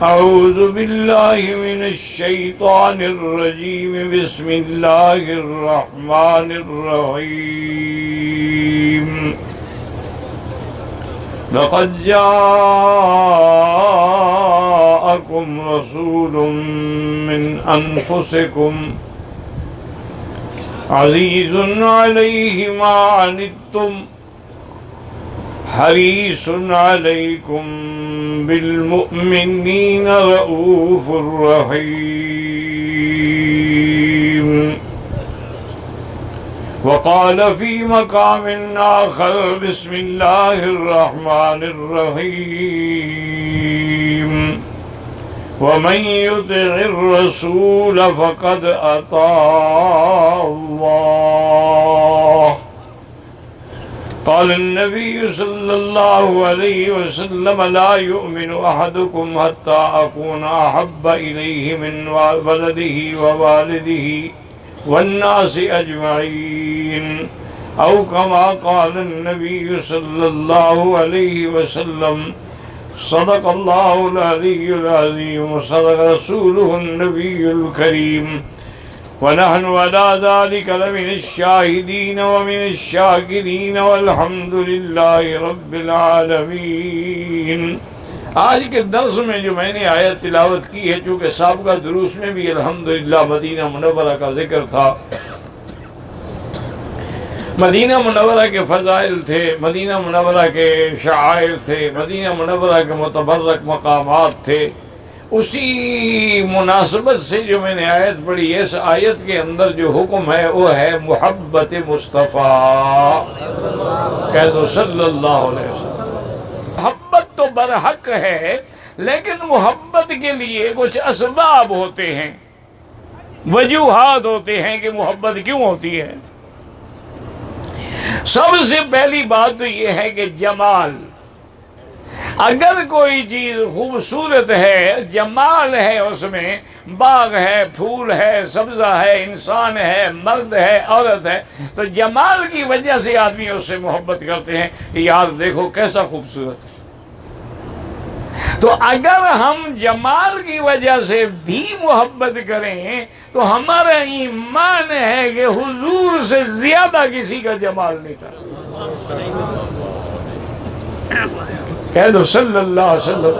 أعوذ بالله من الشيطان الرجيم بسم الله الرحمن الرحيم لقد جاءكم رسول من أنفسكم عزيز عليه ما عنتم حريص عليكم بالمؤمنين رؤوف رحيم وقال في مقام آخر بسم الله الرحمن الرحيم ومن يطع الرسول فقد أطاع الله قال النبي صلى الله عليه وسلم لا يؤمن أحدكم حتى أكون أحب إليه من ولده ووالده والناس أجمعين أو كما قال النبي صلى الله عليه وسلم صدق الله العلي العظيم وصدق رسوله النبي الكريم ونحن على ذلك لمن الشاهدين ومن الشاكرين والحمد لله رب العالمين۔ آج کے درس میں جو میں نے آیت تلاوت کی ہے، چونکہ سابقہ دروس میں بھی الحمدللہ مدینہ منورہ کا ذکر تھا، مدینہ منورہ کے فضائل تھے، مدینہ منورہ کے شعائر تھے، مدینہ منورہ کے متبرک مقامات تھے، اسی مناسبت سے جو میں نے آیت پڑھی، اس آیت کے اندر جو حکم ہے وہ ہے محبت مصطفیٰ، کہہ دو صلی اللہ علیہ وسلم۔ محبت تو برحق ہے، لیکن محبت کے لیے کچھ اسباب ہوتے ہیں، وجوہات ہوتے ہیں کہ محبت کیوں ہوتی ہے۔ سب سے پہلی بات تو یہ ہے کہ جمال، اگر کوئی چیز خوبصورت ہے، جمال ہے، اس میں باغ ہے، پھول ہے، سبزہ ہے، انسان ہے، مرد ہے، عورت ہے، تو جمال کی وجہ سے آدمی اس سے محبت کرتے ہیں کہ یار دیکھو کیسا خوبصورت ہے۔ تو اگر ہم جمال کی وجہ سے بھی محبت کریں تو ہمارا ایمان ہے کہ حضور سے زیادہ کسی کا جمال نہیں تھا، کہہ دو صلی اللہ علیہ وسلم۔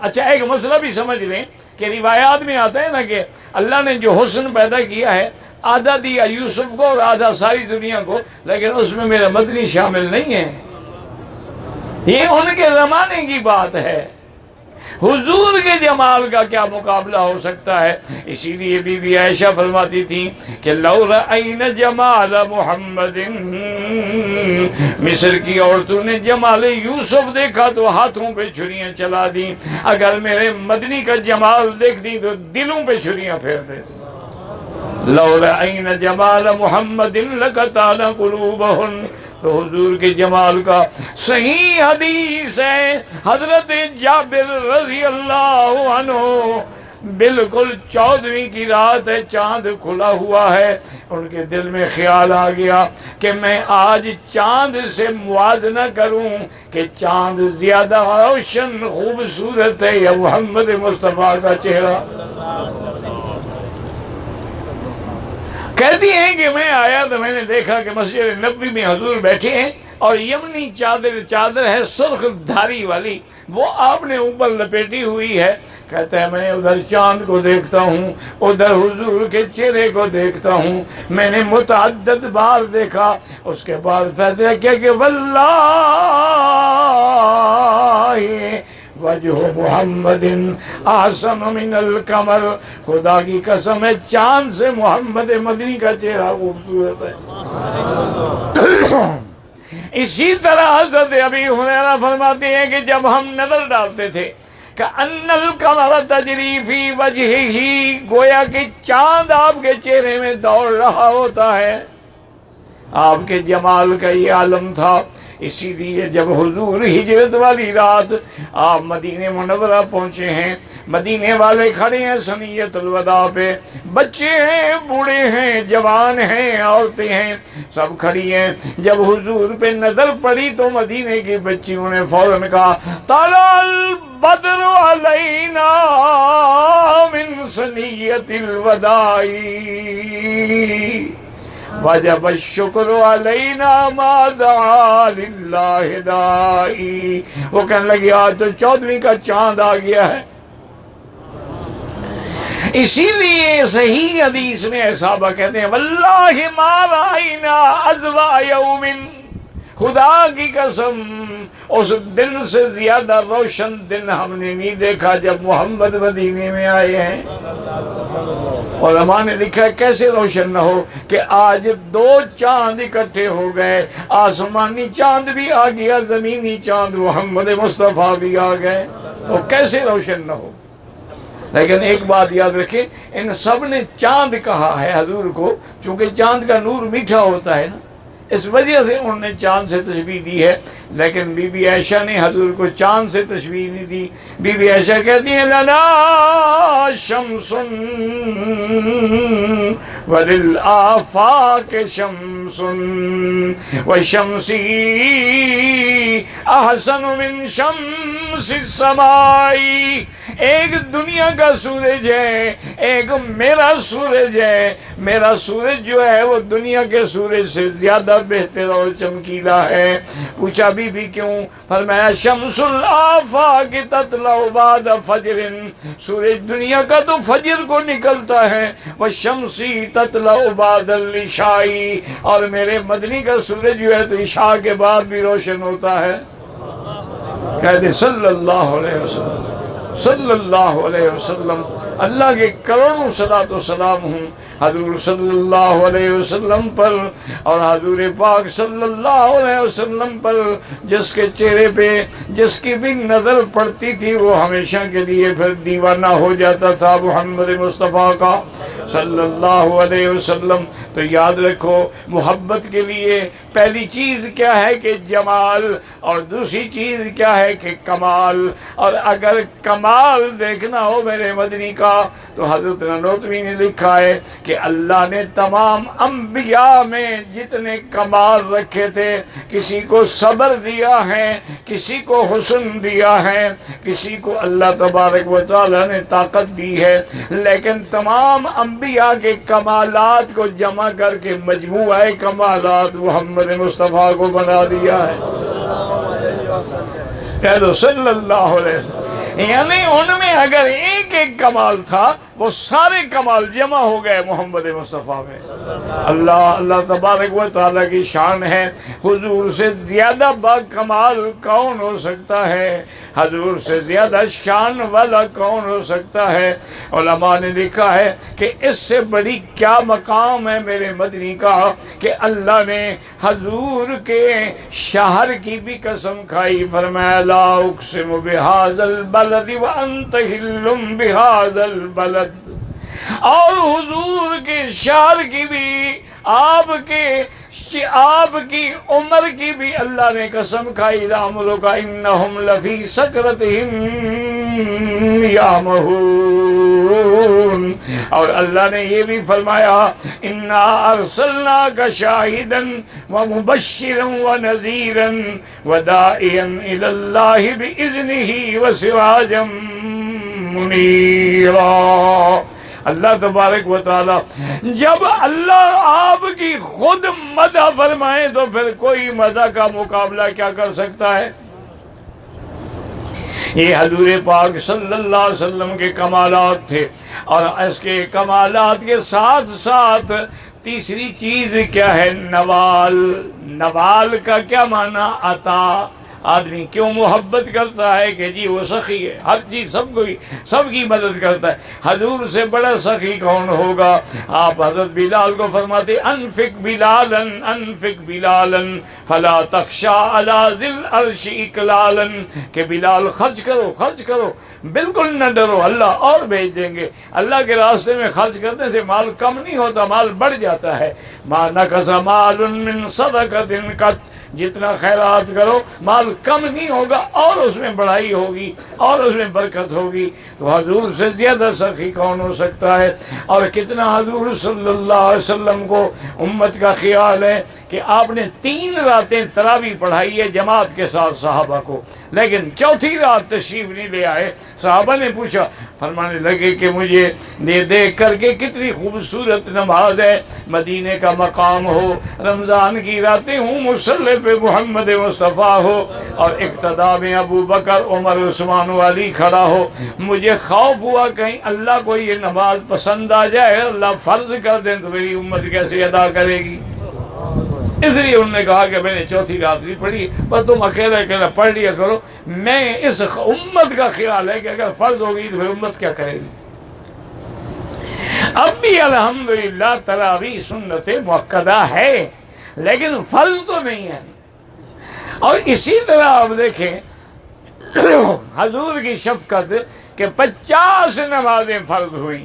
اچھا ایک مسئلہ بھی سمجھ لیں کہ روایات میں آتا ہے نا کہ اللہ نے جو حسن پیدا کیا ہے، آدھا دیا یوسف کو اور آدھا ساری دنیا کو، لیکن اس میں میرا مدنی شامل نہیں ہے، یہ ان کے زمانے کی بات ہے۔ حضور کے جمال کا کیا مقابلہ ہو سکتا ہے؟ اسی لیے بی بی عائشہ فرماتی تھی کہ لو رأینا جمال محمد، مصر کی عورتوں نے جمال یوسف دیکھا تو ہاتھوں پہ چھریاں چلا دیں، اگر میرے مدنی کا جمال دیکھ دی تو دلوں پہ چھریاں پھیر دیتے۔ لو رأینا جمال محمد لقطعنا قلوبہن، تو حضور کے جمال کا صحیح حدیث ہے، حضرت جابر رضی اللہ عنہ، بالکل 14ویں کی رات ہے، چاند کھلا ہوا ہے، ان کے دل میں خیال آ گیا کہ میں آج چاند سے موازنہ کروں کہ چاند زیادہ روشن خوبصورت ہے یا محمد مصطفیٰ کا چہرہ۔ کہتی ہیں کہ میں آیا تو میں نے دیکھا کہ مسجد نبوی میں حضور بیٹھے ہیں اور یمنی چادر ہے سرخ دھاری والی، وہ آپ نے اوپر لپیٹی ہوئی ہے۔ کہتا ہے میں ادھر چاند کو دیکھتا ہوں، ادھر حضور کے چہرے کو دیکھتا ہوں، میں نے متعدد بار دیکھا، اس کے بعد فیصلہ کیا کہ واللہ وجہ محمد احسن من القمر، خدا کی قسم ہے چاند سے محمد مدنی کا چہرہ خوبصورت ہے۔ اسی طرح حضرت ابی ہریرہ فرماتے ہیں کہ جب ہم نظر ڈالتے تھے کأن القمر تجری فی وجہہ، گویا کہ چاند آپ کے چہرے میں دوڑ رہا ہوتا ہے۔ آپ کے جمال کا یہ عالم تھا۔ اسی لیے جب حضور ہجرت والی رات آپ مدینہ منورہ پہنچے ہیں، مدینے والے کھڑے ہیں ثنیۃ الوداع پہ، بچے ہیں، بوڑھے ہیں، جوان ہیں، عورتیں ہیں، سب کھڑی ہیں۔ جب حضور پہ نظر پڑی تو مدینے کی بچیوں نے فوراً کہا طلع البدر علینا من ثنیۃ الوداع وجب الشکر علینا ما دعا للہ دائی۔ وہ کہنے لگی آج تو 14ویں کا چاند آ گیا ہے۔ اسی لیے صحیح حدیث میں صحابہ کہتے ہیں واللہ ما رأینا ازوا یوم، خدا کی قسم اس دن سے زیادہ روشن دن ہم نے نہیں دیکھا جب محمد مدینے میں آئے ہیں۔ علماء نے لکھا ہے کیسے روشن نہ ہو کہ آج 2 چاند اکٹھے ہو گئے، آسمانی چاند بھی آ گیا، زمینی چاند محمد مصطفیٰ بھی آ گئے، تو کیسے روشن نہ ہو۔ لیکن ایک بات یاد رکھیں، ان سب نے چاند کہا ہے حضور کو، چونکہ چاند کا نور میٹھا ہوتا ہے نا، اس وجہ سے انہوں نے چاند سے تشبیہ دی ہے۔ لیکن بی بی عائشہ نے حضور کو چاند سے تشبیہ نہیں دی۔ بی بی عائشہ کہتی ہیں لنا شمس وللآفاق شمس وشمسی احسن من شمس السماء، ایک دنیا کا سورج ہے، ایک میرا سورج ہے، میرا سورج جو ہے وہ دنیا کے سورج سے زیادہ بہتر اور چمکیلا ہے۔ پوچھا بی بی کیوں؟ فرمایا شمس الآفاق تطلع بعد فجر، سورج دنیا کا تو فجر کو نکلتا ہے، والشمسی تطلع بعد العشاء، اور میرے مدنی کا سورج جو ہے تو عشاء کے بعد بھی روشن ہوتا ہے۔ کہہ دے صلی اللہ علیہ وسلم، صلی اللہ علیہ وسلم۔ اللہ کے کروڑوں صلاۃ و سلام ہوں حضور صلی اللہ علیہ وسلم پر، اور حضور پاک صلی اللہ علیہ وسلم پر جس کے چہرے پہ جس کی بھی نظر پڑتی تھی وہ ہمیشہ کے لیے پھر دیوانہ ہو جاتا تھا محمد مصطفیٰ کا صلی اللہ علیہ وسلم۔ تو یاد رکھو محبت کے لیے پہلی چیز کیا ہے کہ جمال، اور دوسری چیز کیا ہے کہ کمال، اور اگر کمال دیکھنا ہو میرے مدنی کا تو حضرت نانوتوی نے لکھا ہے کہ اللہ نے تمام انبیاء میں جتنے کمال رکھے تھے، کسی کو صبر دیا ہے، کسی کو حسن دیا ہے، کسی کو اللہ تبارک و تعالی نے طاقت دی ہے، لیکن تمام انبیاء کے کمالات کو جمع کر کے مجموعہ کمالات محمد مصطفیٰ کو بنا دیا ہے۔ کہہ دو صلی اللہ علیہ وسلم۔ یعنی ان میں اگر ایک ایک کمال تھا وہ سارے کمال جمع ہو گئے محمد مصطفیٰ میں۔ اللہ تبارک و تعالیٰ کی شان ہے، حضور سے زیادہ با کمال کون ہو سکتا ہے، حضور سے زیادہ شان والا کون ہو سکتا ہے۔ علماء نے لکھا ہے کہ اس سے بڑی کیا مقام ہے میرے مدنی کا کہ اللہ نے حضور کے شہر کی بھی قسم کھائی، فرمایا لا اقسم بہذا البلد وانت حل بہذا البلد، اور حضور کے شہر کی بھی، آپ کی عمر کی بھی اللہ نے قسم کھائی، لعمرک انہم لفی سکرتہم یعمہون، اور اللہ نے یہ بھی فرمایا انا ارسلناک شاہدا ومبشرا ونذیرا وداعیا الی اللہ باذنہ وسراجا منیرا۔ اللہ تبارک و تعالی جب اللہ آپ کی خود مدح فرمائے تو پھر کوئی مدح کا مقابلہ کیا کر سکتا ہے؟ یہ حضور پاک صلی اللہ علیہ وسلم کے کمالات تھے، اور اس کے کمالات کے ساتھ ساتھ تیسری چیز کیا ہے؟ نوال۔ نوال کا کیا معنی؟ عطا۔ آدمی کیوں محبت کرتا ہے کہ جی وہ سخی ہے، ہر چیز سب کی مدد کرتا ہے۔ حضور سے بڑا سخی کون ہوگا؟ آپ حضرت بلال کو فرماتے انفق بلالا انفق بلالا فلا تخشى على ذي العرش اقلالا، کہ بلال خرچ کرو، بالکل نہ ڈرو، اللہ اور بھیج دیں گے۔ اللہ کے راستے میں خرچ کرنے سے مال کم نہیں ہوتا، مال بڑھ جاتا ہے۔ ما نقص مال من صدقة قط جتنا خیرات کرو مال کم نہیں ہوگا، اور اس میں بڑائی ہوگی اور اس میں برکت ہوگی۔ تو حضور سے زیادہ سخی کون ہو سکتا ہے؟ اور کتنا حضور صلی اللہ علیہ وسلم کو امت کا خیال ہے کہ آپ نے 3 راتیں تراویح پڑھائی ہے جماعت کے ساتھ صحابہ کو، لیکن چوتھی رات تشریف نہیں لے آئے۔ صحابہ نے پوچھا، فرمانے لگے کہ مجھے یہ دیکھ کر کے کتنی خوبصورت نماز ہے، مدینے کا مقام ہو، رمضان کی راتیں ہوں، مصلی پہ محمد مصطفیٰ ہو، اور اقتداء میں ابو بکر عمر عثمان علی کھڑا ہو، مجھے خوف ہوا کہیں اللہ کو یہ نماز پسند آ جائے، اللہ فرض کر دیں تو میری امت کیسے ادا کرے گی؟ اس لیے انہوں نے کہا کہ میں نے چوتھی رات نہیں پڑھی، پر تم اکیلا اکیلا پڑھ لیا کرو، میں اس امت کا خیال ہے کہ اگر فرض ہوگی تو پھر امت کیا کرے گی؟ اب بھی الحمدللہ تراویح سنت مؤکدہ ہے، لیکن فرض تو نہیں ہے۔ اور اسی طرح آپ دیکھیں حضور کی شفقت کہ 50 نمازیں فرض ہوئیں،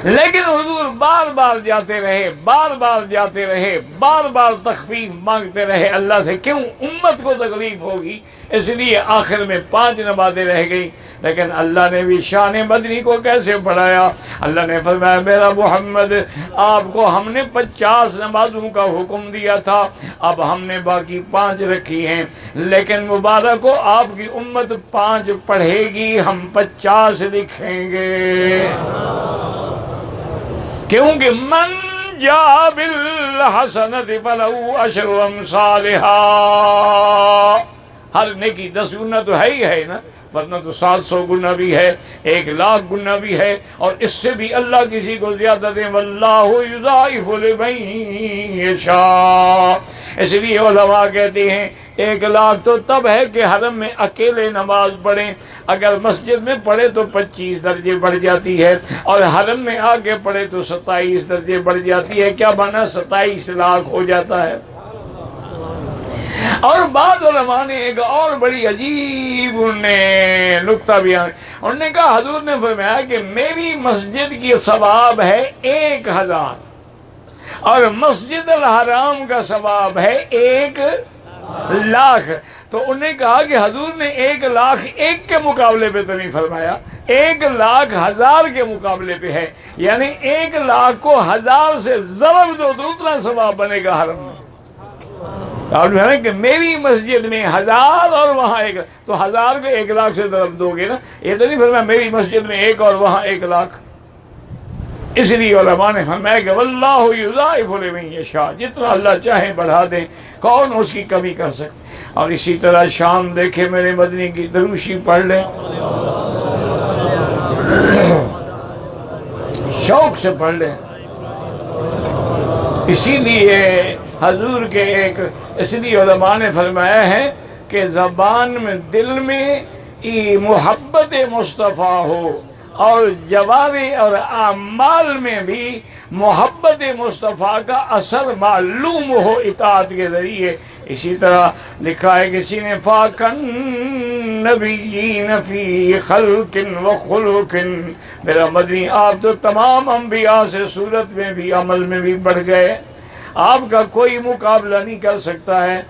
لیکن حضور بار بار جاتے رہے، بار بار جاتے رہے، بار بار تخفیف مانگتے رہے اللہ سے، کیوں؟ امت کو تکلیف ہوگی، اس لیے آخر میں 5 نمازیں رہ گئی۔ لیکن اللہ نے بھی شان مدنی کو کیسے بڑھایا؟ اللہ نے فرمایا میرا محمد، آپ کو ہم نے 50 نمازوں کا حکم دیا تھا، اب ہم نے باقی 5 رکھی ہیں، لیکن مبارک ہو آپ کی امت 5 پڑھے گی، ہم 50 لکھیں گے، کیونکہ من جاء بالحسنۃ فلہ عشر امثالھا، ہر نیکی 10 گنا تو ہے ہی ہے نا، ورنہ تو 700 گنا بھی ہے، 1,00,000 گنا بھی ہے، اور اس سے بھی اللہ کسی کو زیادہ دیں، واللہ یضاعف لمن یشاء۔ اس لیے علماء کہتے ہیں 1,00,000 تو تب ہے کہ حرم میں اکیلے نماز پڑھیں، اگر مسجد میں پڑھے تو 25 درجے بڑھ جاتی ہے، اور حرم میں آ کے پڑھے تو 27 درجے بڑھ جاتی ہے، کیا بنا 27 لاکھ ہو جاتا ہے۔ اور بعض علماء نے ایک اور بڑی عجیب نکتہ بیان، انہوں نے کہا حضور نے فرمایا کہ میری مسجد کی ثواب ہے 1,000، اور مسجد الحرام کا ثواب ہے 1,00,000۔ تو انہوں نے کہا کہ حضور نے 1,00,000 ایک کے مقابلے پہ تو نہیں فرمایا، 1,00,000 1000 کے مقابلے پہ ہے، یعنی 1,00,000 کو 1000 سے ضرب دو تو اتنا ثواب بنے گا حرم میں۔ اور کہ میری مسجد میں 1000 اور وہاں 1، تو 1000 کو 1,00,000 سے ضرب دو گے نا، یہ تو نہیں فرمایا میری مسجد میں 1 اور وہاں 1,00,000۔ اس لیے علماء نے فرمایا کہ واللہ یضاعف لمن یشاء، جتنا اللہ چاہے بڑھا دیں، کون اس کی کمی کر سکتے۔ اور اسی طرح شان دیکھے میرے مدنی کی دروشی پڑھ لیں، شوق سے پڑھ لیں۔ اسی لیے حضور کے اس لیے علماء نے فرمایا ہے کہ زبان میں دل میں محبت مصطفیٰ ہو، اور جوارح اور اعمال میں بھی محبت مصطفیٰ کا اثر معلوم ہو اطاعت کے ذریعے۔ اسی طرح لکھا ہے کسی نے فاقن نبیین فی خلق و خلق، میرا مدنی آپ تو تمام انبیاء سے صورت میں بھی عمل میں بھی بڑھ گئے، آپ کا کوئی مقابلہ نہیں کر سکتا ہے۔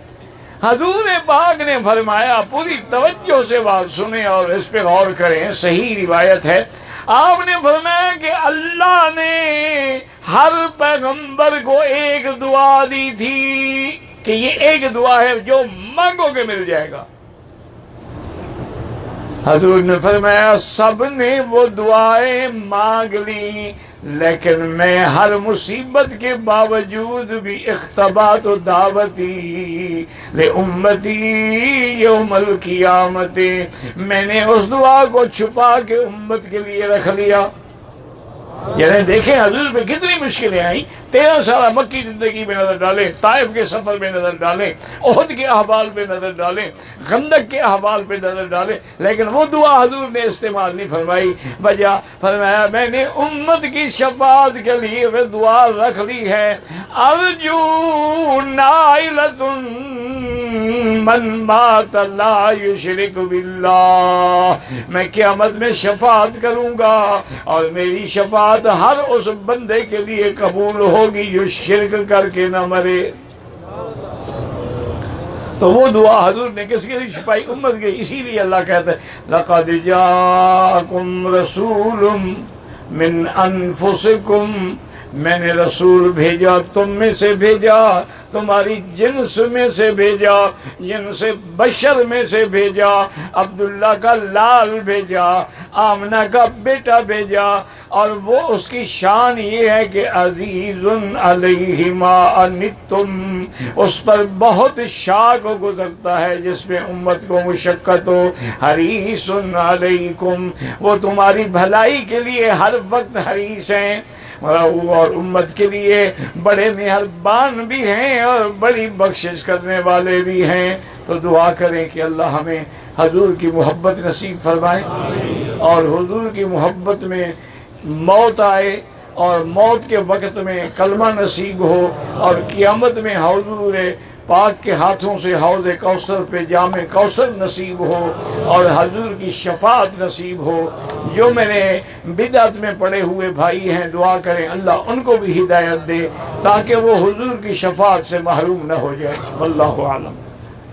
حضور پاک نے فرمایا، پوری توجہ سے بات سنیں اور اس پہ غور کریں، صحیح روایت ہے، آپ نے فرمایا کہ اللہ نے ہر پیغمبر کو ایک دعا دی تھی کہ یہ ایک دعا ہے جو مانگو گے مل جائے گا۔ حضور نے فرمایا سب نے وہ دعائیں مانگ لی، لیکن میں ہر مصیبت کے باوجود بھی اختبات و دعوتی لامتی یوم القیامت، میں نے اس دعا کو چھپا کے امت کے لیے رکھ لیا۔ یعنی دیکھیں حضور پہ کتنی مشکلیں آئیں، 13 سالہ مکی زندگی میں نظر ڈالیں، طائف کے سفر میں نظر ڈالیں، احد کے احوال پہ نظر ڈالیں، خندق کے احوال پہ نظر ڈالیں، لیکن وہ دعا حضور نے استعمال نہیں فرمائی۔ وجہ فرمایا میں نے امت کی شفاعت کے لیے وہ دعا رکھ لی ہے، ارجو نائلۃ من مات لا یشرک باللہ، میں قیامت میں شفاعت کروں گا اور میری شفاعت ہر اس بندے کے لیے قبول ہوگی جو شرک کر کے نہ مرے۔ تو وہ دعا حضور نے کس کے لیے چھپائی؟ امت کے. اسی لیے اللہ کہتا ہے لَقَدْ جَاءَكُمْ رَسُولٌ مِّنْ أَنفُسِكُمْ، میں نے رسول بھیجا، تم میں سے بھیجا، تمہاری جنس میں سے بھیجا، جنس بشر میں سے بھیجا، عبداللہ کا لال بھیجا، آمنہ کا بیٹا بھیجا. اور وہ اس کی شان یہ ہے کہ عزیز علیہ ما عنتم، اس پر بہت شاق گزرتا ہے جس میں امت کو مشقت ہو. حریص علیکم، وہ تمہاری بھلائی کے لیے ہر وقت حریص ہیں، اور امت کے لیے بڑے مہربان بھی ہیں اور بڑی بخشش کرنے والے بھی ہیں. تو دعا کریں کہ اللہ ہمیں حضور کی محبت نصیب فرمائے، اور حضور کی محبت میں موت آئے، اور موت کے وقت میں کلمہ نصیب ہو، اور قیامت میں حضور پاک کے ہاتھوں سے حوض کوثر پہ جام کوثر نصیب ہو، اور حضور کی شفاعت نصیب ہو. جو میرے بدعت میں پڑے ہوئے بھائی ہیں دعا کریں اللہ ان کو بھی ہدایت دے تاکہ وہ حضور کی شفاعت سے محروم نہ ہو جائے. واللہ اعلم.